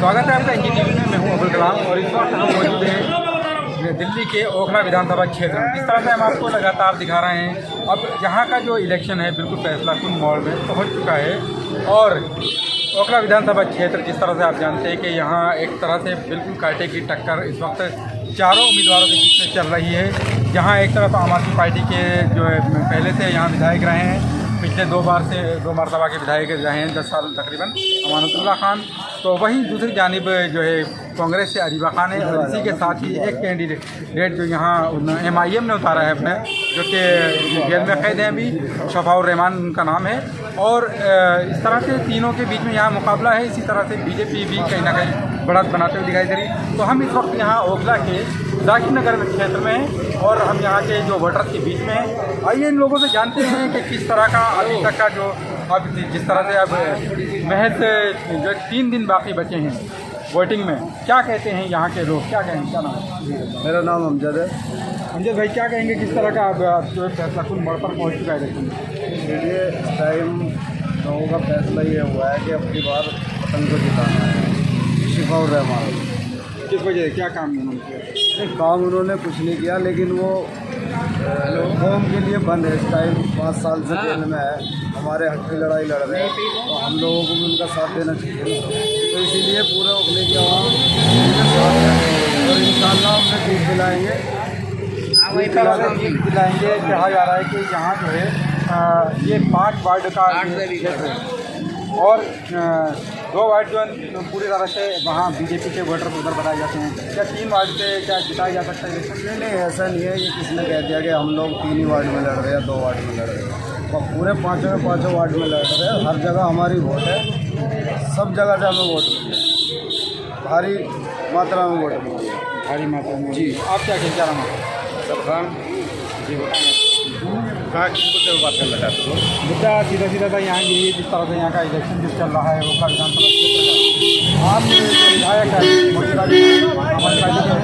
स्वागत है आपका इंजीनियरिंग में। मैं हूं अब्दुल कलाम और इस वक्त हम मौजूद हैं दिल्ली के ओखला विधानसभा क्षेत्र में। जिस तरह से हम आपको लगातार दिखा रहे हैं, अब यहाँ का जो इलेक्शन है बिल्कुल फैसलाकुन मोड़ में पहुँच चुका है। और ओखला विधानसभा क्षेत्र जिस तरह से आप जानते हैं कि यहाँ एक तरह से बिल्कुल कांटे की टक्कर इस वक्त चारों उम्मीदवारों के बीच में चल रही है। जहाँ एक तरफ आम आदमी पार्टी के जो है पहले से यहाँ विधायक रहे हैं, पिछले दो मरतबा के विधायक रहे हैं 10 साल तकरीबन, अमानतुल्लाह खान। तो वहीं दूसरी जानिब जो है कांग्रेस से अरीबा खान है और इसी के साथ ही एक कैंडिडेट जो यहाँ MIM ने उतारा है अपने, जो कि जेल में कैद हैं अभी, शफाउर रहमान उनका नाम है। और इस तरह से तीनों के बीच में यहाँ मुकाबला है। इसी तरह से बीजेपी भी कहीं ना कहीं बढ़त बनाते हुए दिखाई दे रही। तो हम इस वक्त यहाँ ओखला के जाकिर नगर क्षेत्र में हैं और हम यहाँ के जो वोटर्स के बीच में हैं। आइए इन लोगों से जानते हैं कि किस तरह का अभी तक का जो अब जिस तरह से अब महज जो 3 दिन बाकी बचे हैं वोटिंग में, क्या कहते हैं यहाँ के लोग, क्या कहेंगे? क्या नाम है? मेरा नाम अमजद है। अमजद भाई, क्या कहेंगे किस तरह का अब जो है फैसलाकुन मोड़ पर पहुँच चुका है इलेक्शन? ये इस टाइम लोगों का फैसला ये हुआ है कि अपनी बार वतन को जिताना है। शफाउर रहमान किस वजह, क्या काम उन्होंने किया? काम उन्होंने कुछ नहीं किया, लेकिन वो कौम के लिए बंद है। इस टाइम 5 साल से जेल में है, हमारे हक की लड़ाई लड़ रहे हैं, तो हम लोगों को भी उनका साथ देना चाहिए। तो इसीलिए पूरे ओखले की आवाम उनके साथ है और इंशाअल्लाह उन्हें जीत दिलाएंगे। दिलाएंगे। कहा जा रहा है कि यहाँ जो है ये 5 वार्ड का क्षेत्र है और 2 वार्ड जो पूरी तरह से वहाँ बीजेपी के वोटर उधर बनाए जाते हैं। क्या 3 वार्ड से क्या जिताया जा सकता है? नहीं, ऐसा नहीं है। ये किसी ने कह दिया कि हम लोग 3 ही वार्ड में लड़ रहे हैं, 2 वार्ड में लड़ रहे हैं। और पूरे 5 वार्ड में लड़ रहे हैं। हर जगह हमारी वोट है, सब जगह से हमें वोट मिली है, भारी मात्रा में वोट मिली है। भारी मात्रा में जी। आप क्या कहें? क्या नाम है? सरखान जी बताएँ। कहाँ किस मुद्दे पर बात करना चाहते हो? मुद्दा सीधा था यहाँ यही, जिस तरह से यहाँ का इलेक्शन जो चल रहा है ओखला विधानसभा क्षेत्र का। आप जो विधायक है मौजूदा हमारे पार्टी के,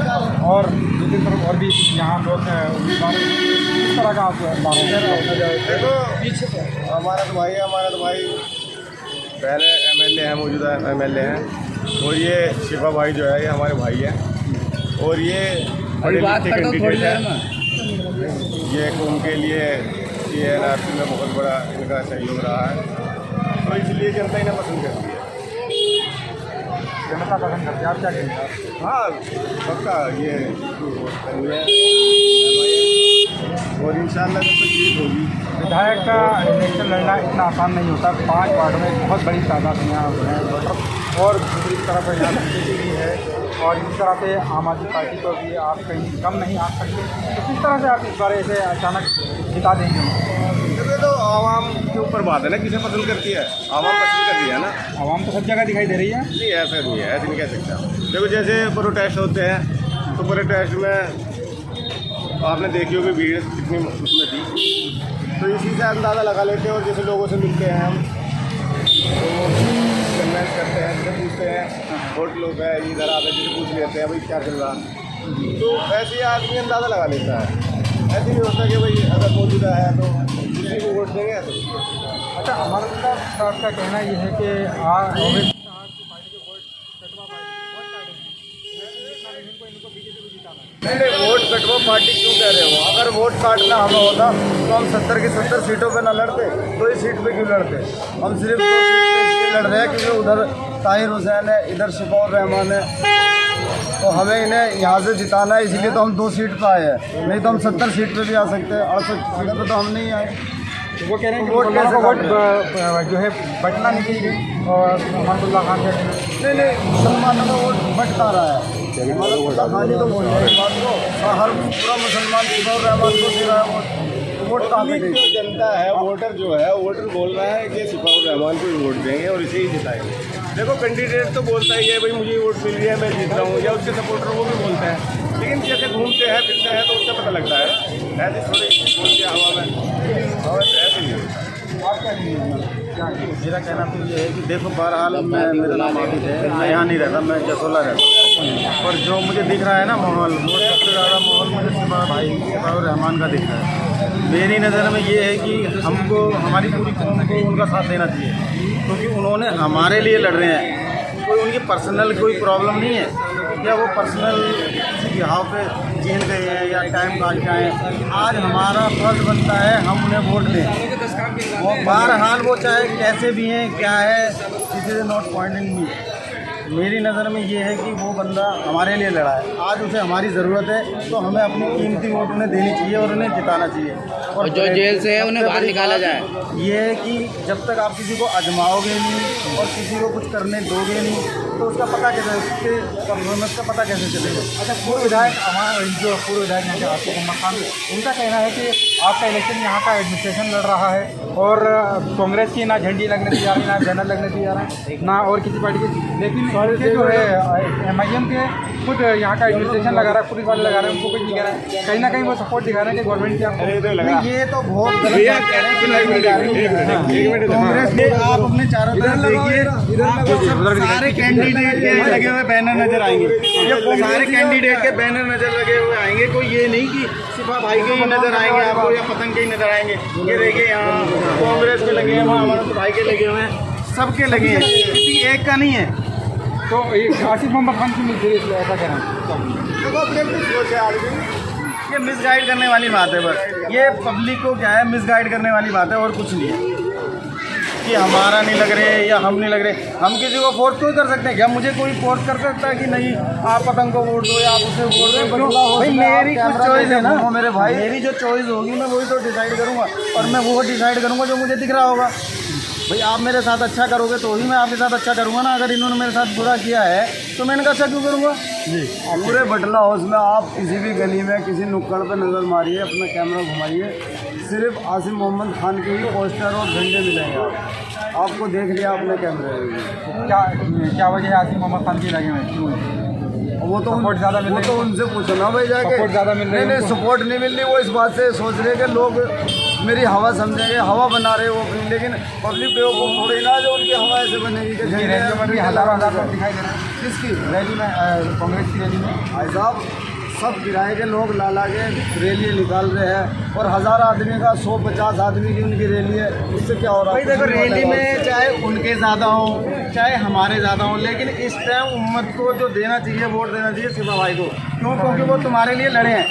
और दूसरी तरफ और भी यहाँ लोग उम्मीदवार, किस तरह का आप देखो पीछे हमारा तो भाई पहले MLA हैं, मौजूदा MLA हैं। और ये शिफा भाई जो है ये हमारे भाई हैं और ये बड़े अच्छे कैंडिडेट हैं। ये उनके लिए NRC में बहुत बड़ा इनका सहयोग रहा है, तो इसलिए जनता इन्हें पसंद करती है। जनता पसंद करती है। आप क्या कहेंगे? हाँ पक्का ये और इंशाअल्लाह तो जीत होगी। विधायक का इलेक्शन लड़ना इतना आसान नहीं होता। 5 वार्ड में बहुत बड़ी तादाद में यहाँ है वोटर, और दूसरी तरफ यहाँ बीजेपी भी है और इस तरह से आम आदमी पार्टी को भी आप कहीं कम नहीं आ सकते। तो किस तरह से आप इस बार ऐसे अचानक जिता देंगे? ये तो आवाम के ऊपर बात है ना, किसे पसंद करती है। आवाम पसंद कर रही है ना। आवाम तो सब जगह दिखाई दे रही है। नहीं ऐसा नहीं है, ऐसे नहीं कह सकता। देखो जैसे प्रोटेस्ट होते हैं तो प्रोटेस्ट में आपने देखी होगी भीड़ कितनी उसमें थी, तो इसी से अंदाज़ा लगा लेते हैं। और जैसे लोगों से मिलते हैं हम, तो कन्वेंस करते हैं, जैसे पूछते हैं वोट लोग है इधर आते हैं, जैसे पूछ लेते हैं भाई क्या चल रहा, तो ऐसे ही आदमी अंदाज़ा लगा लेता है। ऐसे नहीं होता कि भाई अगर मौजूदा है तो उसी को वोट देंगे। तो अच्छा, हमारा साहब का कहना ये है कि नहीं, वोट कटवा पार्टी क्यों कह रहे हो? अगर वोट काटना हमें होता तो हम 70 की 70 सीटों पे ना लड़ते, तो इस सीट पे क्यों लड़ते? हम सिर्फ 2 सीट पे इसलिए लड़ रहे हैं क्योंकि उधर ताहिर हुसैन है, इधर शफाउर रहमान है, तो हमें इन्हें यहाँ से जिताना है। इसलिए तो हम 2 सीट पे आए हैं, नहीं तो हम 70 सीट पे भी आ सकते हैं। 68 सीट पे तो हम नहीं आए। वो कह रहे हैं कि वोट जो है बटना नहीं चाहिए और अमानतुल्लाह खान का नहीं मुसलमानों का वोट भटका रहा है। अमानतुल्लाह खान ही तो बोल रहे हैं इस बात को। हर पूरा मुसलमान शफाउर रहमान को दे रहा है वोट कहाँ पे देंगे? जनता है, वोटर जो है, वोटर बोल रहा है कि शफाउर रहमान को ही वोट देंगे और इसे ही जिताएंगे। देखो कैंडिडेट तो बोलता ही है भाई मुझे वोट मिल रही है, मैं जीत रहा हूँ, या उसके सपोर्टर वो भी बोलते हैं, लेकिन जैसे घूमते हैं फिरते हैं तो उससे पता लगता है। ऐसे थोड़ी बोलते हवा में और ऐसे नहीं होता। मेरा कहना तो ये है कि देखो बहरहाल मेरा नाम आबिद है, मैं यहाँ नहीं रहता, मैं जसोला रहता हूँ। और जो मुझे दिख रहा है ना माहौल, वो सबसे ज़्यादा माहौल मुझे शफाउर रहमान का दिख रहा है। मेरी नज़र में ये है कि हमको हमारी पूरी कौम को उनका साथ देना चाहिए, क्योंकि उन्होंने हमारे लिए लड़ रहे हैं। कोई उनकी पर्सनल कोई प्रॉब्लम नहीं है, या वो पर्सनल किसी बिहाव पे जेल गए हैं या टाइम काट के आए हैं। आज हमारा फर्ज बनता है हम उन्हें वोट दें, और बहरहाल वो चाहे कैसे भी हैं क्या है, दिस इज नॉट पॉइंटिंग मी। मेरी नज़र में ये है कि वो बंदा हमारे लिए लड़ा है, आज उसे हमारी ज़रूरत है, तो हमें अपनी कीमती वोट उन्हें देनी चाहिए और उन्हें जिताना चाहिए। और जो जेल से है उन्हें बाहर निकाला जाए। ये है कि जब तक आप किसी को आजमाओगे नहीं और किसी को कुछ करने दोगे नहीं, तो उसका पता कैसे, उसके परफॉर्मेंस का पता कैसे चलेगा। अच्छा, पूर्व विधायक हमारे जो पूर्व विधायक यहाँ के आसिफ मोहम्मद खान, उनका कहना है कि आपका इलेक्शन यहाँ का एडमिनिस्ट्रेशन लड़ रहा है और कांग्रेस की ना झंडी लगने दी जा रही, ना बैनर लगने दी जा रहा है, ना और किसी पार्टी की, लेकिन के जो है MIM के खुद यहाँ का एडमिनिस्ट्रेशन लगा रहा है, पुलिस वाले लगा रहे हैं, उनको कुछ नहीं कह रहे हैं, कहीं ना कहीं वो सपोर्ट दिखा रहे हैं कि गवर्नमेंट की आपको। ये तो बहुत गलत बात कह रहे हैं कि कांग्रेस के आप अपने चारों तरफ देखिए, आपको सारे कैंडिडेट के लगे हुए बैनर नजर आएंगे, सारे कैंडिडेट के बैनर नजर लगे हुए आएंगे। कोई ये नहीं कि सिपा भाई के ही नजर आएंगे आपको या पतंग के ही नजर आएंगे। ये देखिए यहाँ कांग्रेस के लगे हैं, वहाँ हमारे भाई के लगे हुए हैं, सबके लगे हैं, किसी एक का नहीं है। तो आसिफ मोहम्मद खान की मिल ऐसा कह रहे हैं। देखो अपनी अपनी सोच है आदमी, ये मिसगाइड करने वाली बात है, बस ये पब्लिक को क्या है मिसगाइड करने वाली बात है और कुछ नहीं है कि हमारा नहीं लग रहे या हम नहीं लग रहे। हम किसी को फोर्स क्यों कर सकते हैं? क्या मुझे कोई फोर्स कर सकता है कि नहीं आप पतंग को वोट दो या आप उसे वोट दो? भाई मेरी कुछ चॉइस है ना मेरे भाई, मेरी जो चॉइस होगी मैं वही तो डिसाइड करूँगा, और मैं वो डिसाइड करूँगा जो मुझे दिख रहा होगा। भाई आप मेरे साथ अच्छा करोगे तो ही मैं आपके साथ अच्छा करूँगा ना। अगर इन्होंने मेरे साथ बुरा किया है तो मैं इनका अच्छा क्यों करूँगा जी। पूरे बटला हाउस में आप किसी भी गली में किसी नुक्कड़ पर नज़र मारिए, अपना कैमरा घुमाइए, सिर्फ आसिफ मोहम्मद खान के ही पोस्टर और झंडे मिलेंगे। आपको देख लिया अपने कैमरे में। क्या वजह है आसिफ मोहम्मद खान की लगे हुए क्यों? वो तो सपोर्ट ज़्यादा मिल रही है, उनसे पूछो ना भाई जाके। सपोर्ट ज़्यादा मिल रही है? नहीं सपोर्ट नहीं मिल रही, वो इस बात से सोच रहे कि लोग मेरी हवा समझेंगे, हवा बना रहे वो अपनी, लेकिन पब्लिक बेवकूफ़ थोड़ी ना जो उनकी हवा ऐसे बनेगी कि रैली में भी हज़ारों लोग दिखाई दे रहे हैं। किसकी रैली में कांग्रेस की रैली में भाई साहब सब किराए के लोग ला के रैली निकाल रहे हैं, और 1000 आदमी का 150 आदमी की उनकी रैली है। इससे क्या हो रहा है? भाई देखो रैली में चाहे उनके ज़्यादा हो चाहे हमारे ज़्यादा हो, लेकिन इस टाइम उम्मत को जो देना चाहिए वोट देना चाहिए सिपा भाई को। क्यों? क्योंकि वो तुम्हारे लिए लड़े हैं।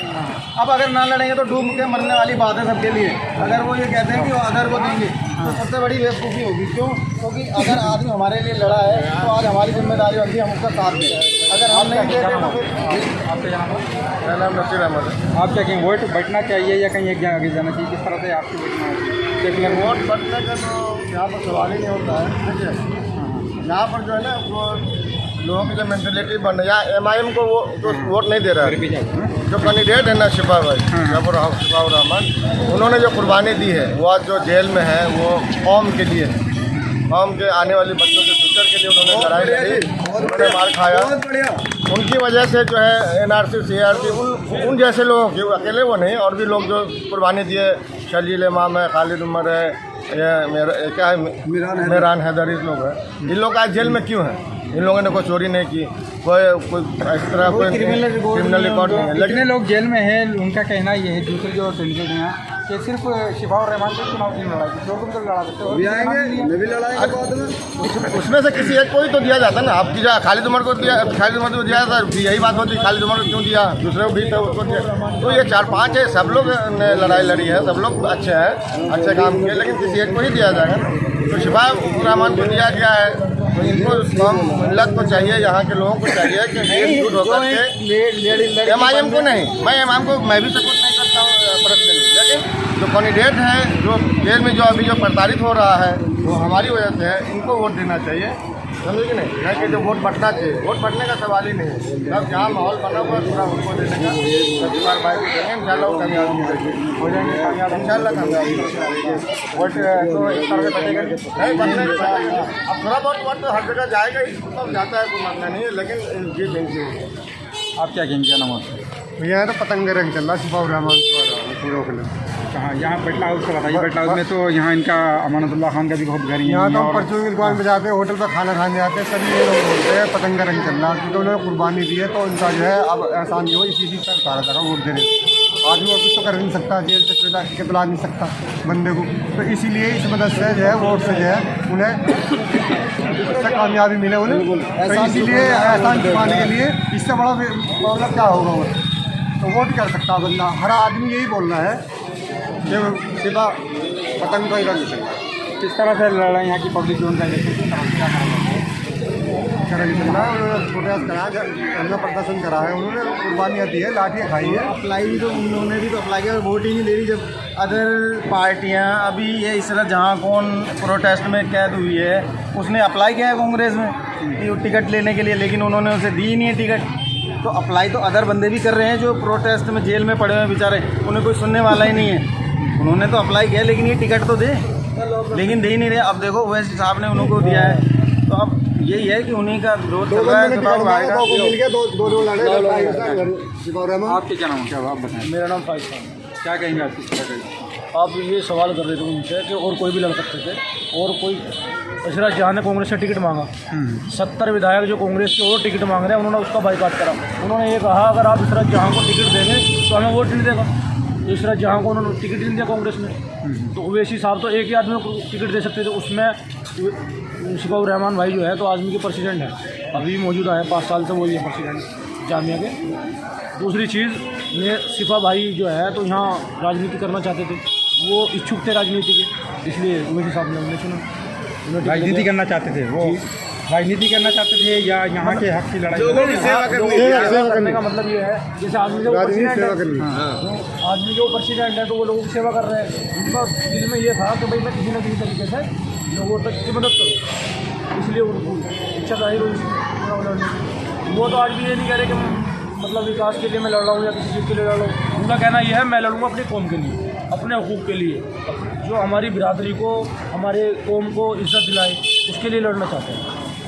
अब अगर ना लड़ेंगे तो डूब के मरने वाली बात है सबके लिए। अगर वो ये कहते हैं कि अगर वो देंगे तो सबसे बड़ी बेवकूफ़ी होगी। क्यों? क्योंकि अगर आदमी हमारे लिए लड़ा है तो आज हमारी जिम्मेदारी होती है हम उसका साथ दें। अगर हम नहीं देते तो फिर आपसे यहाँ मेरा नाम नसीर अहमद है। आप क्या कहें, वोट बटना चाहिए या कहीं एक जगह आगे जाना चाहिए? किस तरह से आपकी वोट वोट बटने का तो यहाँ पर सवाल ही नहीं होता है। देखिए यहाँ पर जो है ना वो लोगों की जो मेंटेलिटी बन रही है, MIM को वो तो वोट नहीं दे रहा है। जो कैंडिडेट है ना शिफा भाई शिफाउर रहमान, उन्होंने जो कुर्बानी दी है वो आज जो जेल में है वो कौम के लिए, कौम के आने वाले बच्चों के फ्यूचर के लिए उन्होंने लड़ाई लड़ी, उन्होंने मार खाया। उनकी वजह से जो है NRC CRC उन जैसे लोगों की, अकेले वो नहीं, और भी लोग जो कुर्बानी दिए, शलील इमाम है, खालिद उमर है, क्या है मेरान हैदर, इस लोग हैं। इन लोग आज जेल में क्यों हैं? इन लोगों ने कोई चोरी नहीं की, कोई इस तरह कोई क्रिमिनल रिकॉर्ड नहीं है। लेकिन लोग जेल में हैं, उनका कहना ये है, दूसरे जो कैंडिडेट हैं कि सिर्फ शिफाउर रहमान को चुनाव की लड़ाई, जो तुम तो लड़ा सकते हो, उसमें से किसी एक को ही तो दिया जाता ना। आपकी जो खालिद उमर को दिया, खालिद उमर को दिया था, यही बात होती खालिद उमर को क्यों दिया, दूसरे को भी था उसको दिया। तो ये 4-5 है, सब लोग ने लड़ाई लड़ी है, सब लोग अच्छे हैं, अच्छे काम किए, लेकिन किसी एक को ही दिया जाएगा ना। तो शिफाउर रहमान को दिया गया है, तो इनको मिलत को चाहिए, यहाँ के लोगों को चाहिए कि झूठ होकर के MIM को नहीं, मैं भी सपोर्ट नहीं करता हूँ पर्सनली, लेकिन जो कैंडिडेट है जो जेल में जो अभी जो प्रताड़ित हो रहा है वो हमारी वजह से है, इनको वोट देना चाहिए, समझे कि नहीं? नहीं कि जो वोट बटना चाहिए, वोट बटने का सवाल ही नहीं है। अब जहाँ माहौल बना हुआ है पूरा उनको देने का, सरकार भाई को देंगे, इंशाल्लाह वो कामयाबी हो जाएंगे, कामयाब इंशाल्लाह कामयाबी वोट तो इस तरह से बनेगा नहीं बनने। अब थोड़ा बहुत वोट तो हर जगह जाएगा ही, सब जाता है, कोई मसला नहीं है, लेकिन ये बेंच आप क्या कहेंगे? क्या नाम है? यहाँ तो पतंग रंग चल रहा शिफाउर रहमान पूरा के लिए। कहाँ? यहाँ बटला हाउस का बताइए। बटला हाउस में तो यहाँ इनका अमानतुल्लाह खान का भी बहुत घर ही है। यहाँ तो हम परचून की दुकान पर जाते हैं, होटल पर खाना खाने जाते हैं, सभी ये लोग बोलते हैं पतंग का रंग चल रहा, क्योंकि उन्होंने कुर्बानी दी है तो उनका जो है अब एहसान जो है इसी चीज़ पर उतारा था वोट देने। आदमी और कुछ तो कर नहीं सकता, जेल से ला नहीं सकता बंदे को, तो इसीलिए इस मदद से जो है वोट से जो है उन्हें इससे कामयाबी मिले उन्हें, तो इसीलिए एहसान दिखाने के लिए इससे बड़ा प्रॉब्लम क्या होगा वो, तो वोट कर सकता है बंदा। हर आदमी यही बोलना है कि सीधा पतंग का ही रंग चलना है। किस तरह से लड़ रहे हैं यहाँ की पब्लिक जोन का इलेक्शन, किस तरह से क्या चलना उन्होंने प्रोटेस्ट करा, धरना प्रदर्शन करा है, उन्होंने कुर्बानियाँ दी है, लाठियाँ खाई है। अप्लाई तो उन्होंने भी तो अप्लाई किया, वोट ही नहीं दे रही। जब अदर पार्टियां अभी ये इस तरह जहाँ कौन प्रोटेस्ट में कैद हुई है उसने अप्लाई किया है कांग्रेस में कि टिकट लेने के लिए, लेकिन उन्होंने उसे दी ही नहीं है टिकट। तो अप्लाई तो अदर बंदे भी कर रहे हैं जो प्रोटेस्ट में जेल में पड़े हुए बेचारे, उन्हें कोई सुनने वाला ही नहीं है। उन्होंने तो अप्लाई किया लेकिन ये टिकट तो दे, लेकिन दे ही नहीं रहे। अब देखो ओवैसी साहब ने उनको दिया है, तो अब यही है कि उन्हीं का विरोध कर रहा है। चुनाव आएगा। आपके क्या नाम है, क्या आप बताएं। मेरा नाम फाइज खान है। क्या कहेंगे आप किस तरह का? आप ये सवाल कर रहे थे उनसे कि और कोई भी लड़ सकते थे, और कोई यशराज जहाँ ने कांग्रेस से टिकट मांगा, 70 विधायक जो कांग्रेस के और टिकट मांग रहे हैं, उन्होंने उसका बाइकाट करा। उन्होंने ये कहा अगर आप यशराज जहाँ को टिकट देंगे तो हमें वोट नहीं देगा। यशराज जहाँ को उन्होंने टिकट नहीं दिया कांग्रेस ने, तो ओवैसी साहब तो एक ही आदमी को टिकट दे सकते थे। उसमें शिफाउर रहमान भाई जो है तो आजमी के प्रेसिडेंट है, अभी मौजूदा है, 5 साल से वही है प्रेसिडेंट जामिया के। दूसरी चीज़ ये शिफा भाई जो है तो यहाँ राजनीति करना चाहते थे, वो इच्छुक थे राजनीति के, इसलिए ओवैसी साहब ने उन्हें चुना। राजनीति करना चाहते थे वो, राजनीति करना चाहते थे या यहाँ के हक की लड़ाई? सेवा करने का मतलब ये है जैसे आदमी जो प्रेसिडेंट है, आदमी जो प्रेसिडेंट है तो वो लोगों की सेवा कर रहे हैं। उनका दिल में ये था कि भाई मैं किसी न किसी तरीके से लोगों तक की मदद करूँ, इसलिए उनको इच्छा जाहिर हुई। वो तो आज भी ये नहीं कह रहे कि मतलब विकास के लिए मैं लड़ रहा हूँ या किसी चीज़ के लिए लड़ रहा हूँ। उनका कहना यह है मैं लड़ूंगा अपनी कौम के लिए, अपने हकूक़ के लिए, जो हमारी बिरादरी को, हमारे कौम को इज्जत दिलाए, उसके लिए लड़ना चाहते हैं।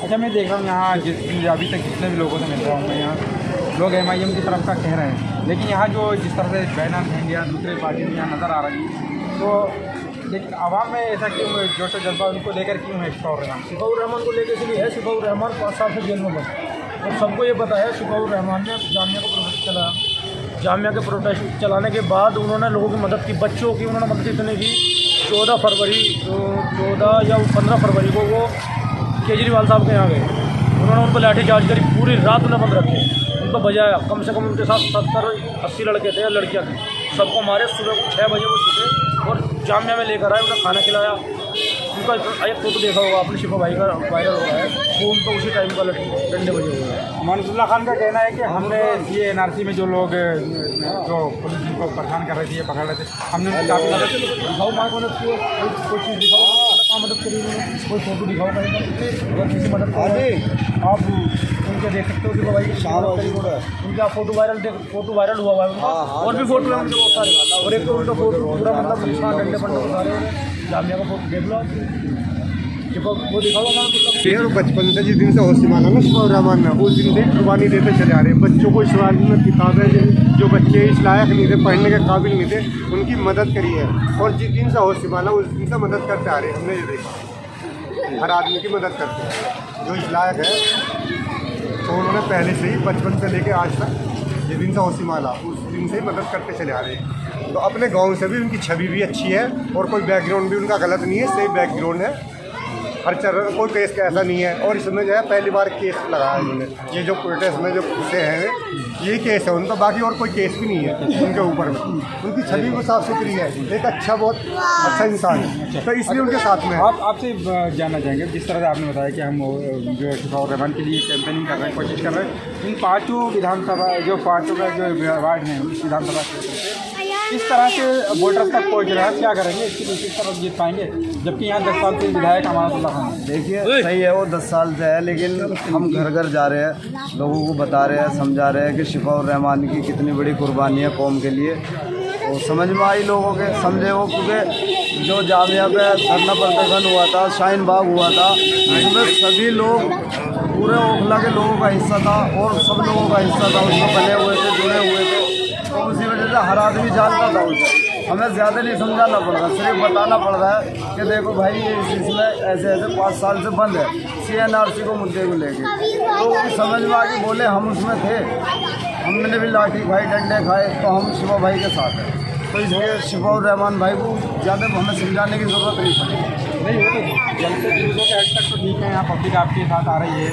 अच्छा, मैं देख रहा हूँ यहाँ अभी तक जितने भी लोगों से मिल रहा हूँ मैं, यहाँ लोग MIM की तरफ का कह रहे हैं, लेकिन यहाँ जो जिस तरह से बैनर हैं या दूसरे पार्टी में यहाँ नज़र आ रही है, तो लेकिन आवाम में ऐसा क्यों जोश जज्बा उनको लेकर क्यों है? शिफाउर रहमान को लेकर इसलिए है, शिफाउर रहमान 5 साल से जेल में बंद, और सबको ये पता है शिफाउर रहमान ने जामिया को प्रोटेस्ट चलाया। जामिया के प्रोटेस्ट चलाने के बाद उन्होंने लोगों की मदद की, बच्चों की उन्होंने मदद इतनी की। 14 या 15 फरवरी को वो केजरीवाल साहब के यहाँ गए, उन्होंने उनको लाठीचार्ज करी, पूरी रात उन्हें बंद रखे, उनको बजाया। कम से कम उनके साथ 70-80 लड़के थे, लड़कियाँ थी, सबको मारे। सुबह को 6 बजे वो छूटे और जामिया में लेकर आए, उन्हें खाना खिलाया। उनका एक फोटो देखा होगा आपने, शिफा भाई का वायरल हो रहा है, फोन तो उसी टाइम का डंडे बजे हुए हैं। अमानुल्लाह खान का कहना है कि हमने ये NRC में जो लोग जो पुलिस को परेशान कर रहे थे, ये पकड़ रहे थे, हमने उनकी काफ़ी मदद दिखाओ, माँ को मदद की, कोई चीज़ दिखाओ, कहाँ मदद करी उन्होंने, कोई फोटो दिखाओ कहीं पर, अगर किसी मदद कर आप उनके देख सकते हो कि भाई उनका फोटो वायरल हुआ हुआ है उनका, और भी फोटो है उनके बहुत सारे। और एक तो उनका फोटो पूरा मतलब निशान डंडे पड़ने सारे जामिया का फोटो देख लो, वो दिखाओ। बचपन से जिस दिन से होश संभाला ना शिफाउर रहमान ने, उस दिन से कुर्बानी देते चले आ रहे हैं। बच्चों को इस्लाम में किताबें जो बच्चे इस लायक नहीं थे, पढ़ने के काबिल नहीं थे, उनकी मदद करी है। और जिस दिन से होश संभाला उस दिन से मदद करते आ रहे हैं। हमने ये देखा हर आदमी की मदद करते हैं जो इस लायक है, तो उन्होंने पहले से ही बचपन से लेकर आज तक जिस दिन से होश संभाला उस दिन से ही मदद करते चले आ रहे हैं। तो अपने गाँव से भी उनकी छवि भी अच्छी है, और कोई बैकग्राउंड भी उनका गलत नहीं है, सही बैकग्राउंड है। हर चरण कोई केस का ऐसा नहीं है। और इसमें जो है पहली बार केस लगाया उन्होंने, ये जो प्रोटेस्ट में जो घुसे हैं यही केस है उनका, बाकी और कोई केस भी नहीं है उनके ऊपर में। उनकी छवि भी साफ सुथरी है, एक अच्छा बहुत अच्छा इंसान है, तो इसलिए उनके साथ में आपसे जानना चाहेंगे, जिस तरह से आपने बताया कि हम जो शिफाउर रहमान के लिए कैंपेनिंग कर रहे हैं, कोशिश कर रहे हैं, इन 5 विधानसभा जो 5 का जो वार्ड हैं उस विधानसभा क्षेत्र से किस तरह से वोटर्स तक पहुँच रहा है, क्या करेंगे इसके लिए, किस तरह जीत पाएंगे, जबकि यहाँ 10 साल से विधायक अमानुल्लाह खान? देखिए सही है, वो 10 साल से है, लेकिन हम घर घर जा रहे हैं, लोगों को बता रहे हैं, समझा रहे हैं कि शिफाउर रहमान की कितनी बड़ी कुर्बानी है कौम के लिए। वो समझ में आई लोगों के, समझे वो, क्योंकि जो जामिया पे धरना प्रदर्शन हुआ था, शाहीन बाग हुआ था, उसमें सभी लोग, पूरे ओखला के लोगों का हिस्सा था और सब लोगों का हिस्सा था, उसमें बने हुए थे, जुड़े हुए थे। तो उसी वजह से हर आदमी जानता था उसे। हमें ज़्यादा नहीं समझाना पड़ रहा, सिर्फ बताना पड़ रहा है कि देखो भाई ये इसमें ऐसे 5 साल से बंद है, CNRC को मुद्दे को लेके। तो समझ में आ के बोले हम उसमें थे, हमने भी लाठी खाई, डंडे खाए, तो हम शिफा भाई के साथ हैं। तो इसलिए शिफाउर रहमान भाई को ज़्यादा हमें समझाने की ज़रूरत नहीं पड़ी। नहीं वो तो जलते जुलूसों के हद तक तो ठीक है, यहाँ पब्लिक आपके साथ आ रही है,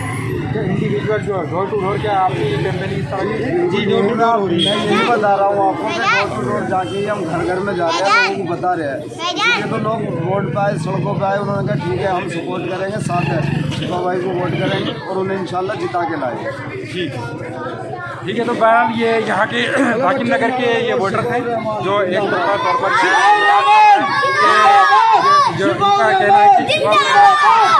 जो इंडिविजुअल जो डोर टू डोर क्या आपकी कैंपेनिंग इस तरह की जी डोर टू डोर हो रही है, यही बता रहा हूँ आपको कि डोर टू डोर जाके ही हम घर घर में जा रहे हैं, लोगों को बता रहे हैं। इसलिए तो लोग रोड पे आए, सड़कों पे आए, उन्होंने कहा ठीक है हम सपोर्ट करेंगे, साथ है शिवा भाई को वोट करेंगे और उन्हें इंशाल्लाह जिता के लाएंगे। ठीक है। तो बहरहाल ये यहाँ के हाकिम नगर के ये वोटर थे जो एक तरफा तौर पर जो इनका कहना है कि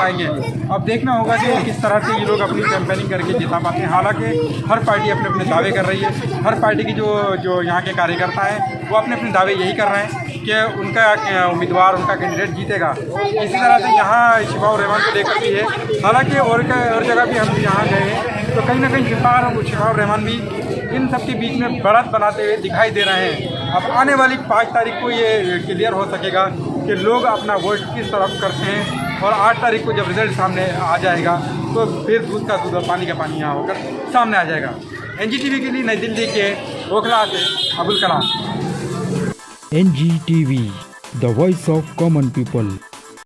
आएंगे। अब देखना होगा कि किस तरह से ये लोग अपनी कैंपेनिंग करके जिता पाते हैं। हालांकि हर पार्टी अपने अपने दावे कर रही है, हर पार्टी की जो यहाँ के कार्यकर्ता हैं वो अपने अपने दावे यही कर रहे हैं कि उनका उम्मीदवार, उनका कैंडिडेट जीतेगा। इसी तरह से यहाँ शिफाउर रहमान को लेकर भी है। हालांकि और जगह भी हम यहाँ गए हैं तो कहीं ना कहीं शिफाउर रहमान भी इन सब के बीच में बढ़त बनाते हुए दिखाई दे रहे हैं। अब आने वाली 5 तारीख को ये क्लियर हो सकेगा कि लोग अपना वोट किस तरफ करते हैं, और 8 तारीख को जब रिजल्ट सामने आ जाएगा तो फिर दूध का दूध और पानी का पानी यहाँ होकर सामने आ जाएगा। NGTV के लिए नई दिल्ली के ओखला से Abul Kalam. NGTV, the voice of common people।